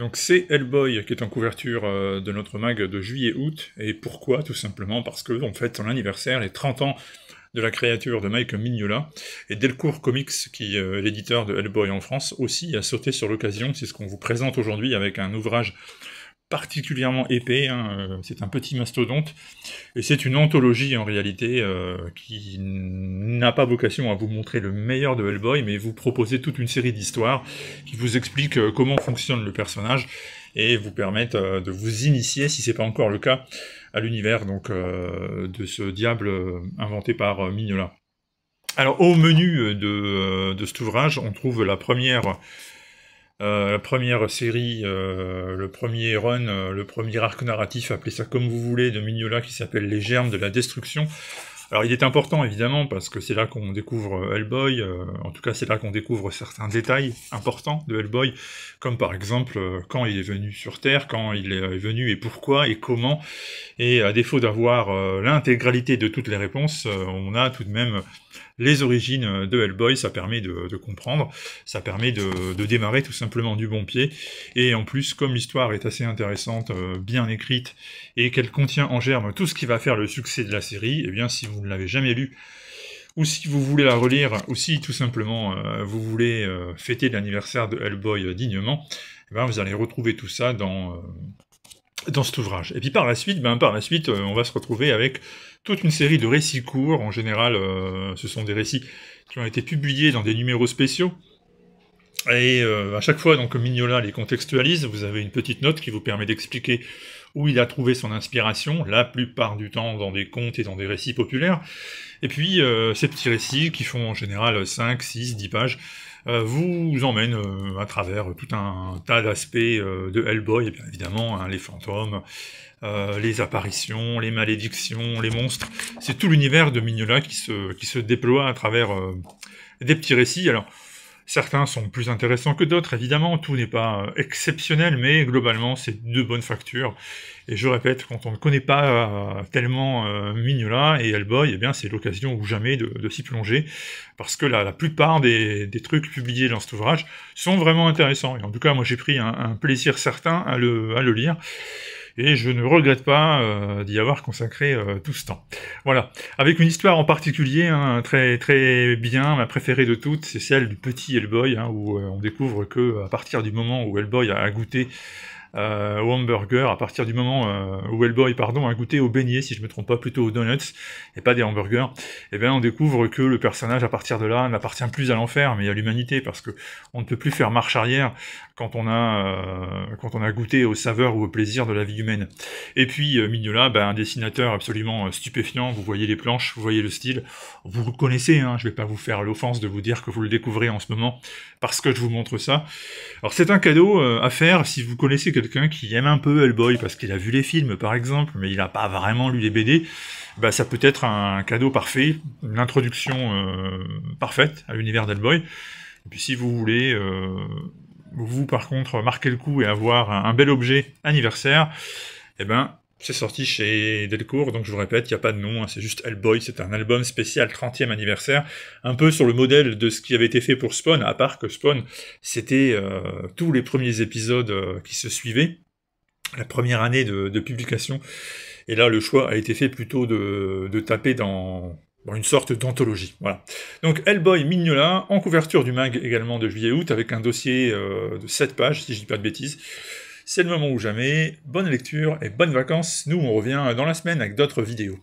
Donc c'est Hellboy qui est en couverture de notre mag de juillet-août, et pourquoi? Tout simplement parce que on fête son anniversaire, les 30 ans de la créature de Mike Mignola, et Delcourt Comics, qui est l'éditeur de Hellboy en France, aussi a sauté sur l'occasion. C'est ce qu'on vous présente aujourd'hui avec un ouvrage particulièrement épais, hein, c'est un petit mastodonte, et c'est une anthologie en réalité qui n'a pas vocation à vous montrer le meilleur de Hellboy, mais vous proposer toute une série d'histoires qui vous expliquent comment fonctionne le personnage, et vous permettent de vous initier, si c'est pas encore le cas, à l'univers donc de ce diable inventé par Mignola. Alors au menu de cet ouvrage, on trouve la première série, le premier run, le premier arc narratif, appelez ça comme vous voulez, de Mignola, qui s'appelle Les Germes de la Destruction. Alors il est important évidemment, parce que c'est là qu'on découvre Hellboy, en tout cas c'est là qu'on découvre certains détails importants de Hellboy, comme par exemple quand il est venu sur Terre, quand il est venu et pourquoi et comment, et à défaut d'avoir l'intégralité de toutes les réponses, on a tout de même les origines de Hellboy. Ça permet de comprendre, ça permet de démarrer tout simplement du bon pied, et en plus, comme l'histoire est assez intéressante, bien écrite, et qu'elle contient en germe tout ce qui va faire le succès de la série, eh bien si vous ne l'avez jamais lu, ou si vous voulez la relire, ou si tout simplement vous voulez fêter l'anniversaire de Hellboy dignement, eh bien, vous allez retrouver tout ça dans cet ouvrage. Et puis par la suite, on va se retrouver avec toute une série de récits courts. En général, ce sont des récits qui ont été publiés dans des numéros spéciaux, et à chaque fois, donc, Mignola les contextualise. Vous avez une petite note qui vous permet d'expliquer où il a trouvé son inspiration, la plupart du temps dans des contes et dans des récits populaires. Et puis, ces petits récits, qui font en général 5, 6, 10 pages, vous emmènent à travers tout un tas d'aspects de Hellboy, et bien évidemment, hein, les fantômes, les apparitions, les malédictions, les monstres. C'est tout l'univers de Mignola qui se déploie à travers des petits récits. Alors, certains sont plus intéressants que d'autres, évidemment, tout n'est pas exceptionnel, mais globalement, c'est de bonne facture. Et je répète, quand on ne connaît pas tellement Mignola et Hellboy, eh bien c'est l'occasion ou jamais de s'y plonger, parce que la plupart des trucs publiés dans cet ouvrage sont vraiment intéressants. Et en tout cas, moi j'ai pris un plaisir certain à le lire, et je ne regrette pas d'y avoir consacré tout ce temps. Voilà, avec une histoire en particulier, hein, très très bien, ma préférée de toutes, c'est celle du petit Hellboy, hein, où on découvre que à partir du moment où Hellboy a goûté au hamburger, à partir du moment où Hellboy, a goûté au beignet, si je me trompe pas, plutôt aux donuts, et pas des hamburgers, et bien on découvre que le personnage, à partir de là, n'appartient plus à l'enfer, mais à l'humanité, parce que on ne peut plus faire marche arrière quand on a goûté aux saveurs ou au plaisir de la vie humaine. Et puis Mignola, un dessinateur absolument stupéfiant, vous voyez les planches, vous voyez le style, vous le connaissez, hein, je vais pas vous faire l'offense de vous dire que vous le découvrez en ce moment, parce que je vous montre ça. Alors c'est un cadeau à faire si vous connaissez quelqu'un qui aime un peu Hellboy, parce qu'il a vu les films par exemple, mais il n'a pas vraiment lu les BD, ça peut être un cadeau parfait, une introduction parfaite à l'univers d'Hellboy. Et puis si vous voulez, vous par contre, marquer le coup et avoir un bel objet anniversaire, c'est sorti chez Delcourt, donc je vous répète, il n'y a pas de nom, hein, c'est juste Hellboy, c'est un album spécial 30e anniversaire, un peu sur le modèle de ce qui avait été fait pour Spawn, à part que Spawn, c'était tous les premiers épisodes qui se suivaient, la première année de publication, et là le choix a été fait plutôt de taper dans une sorte d'anthologie, voilà. Donc Hellboy Mignola, en couverture du mag également de juillet-août, avec un dossier de 7 pages, si je dis pas de bêtises. C'est le moment ou jamais, bonne lecture et bonnes vacances, nous on revient dans la semaine avec d'autres vidéos.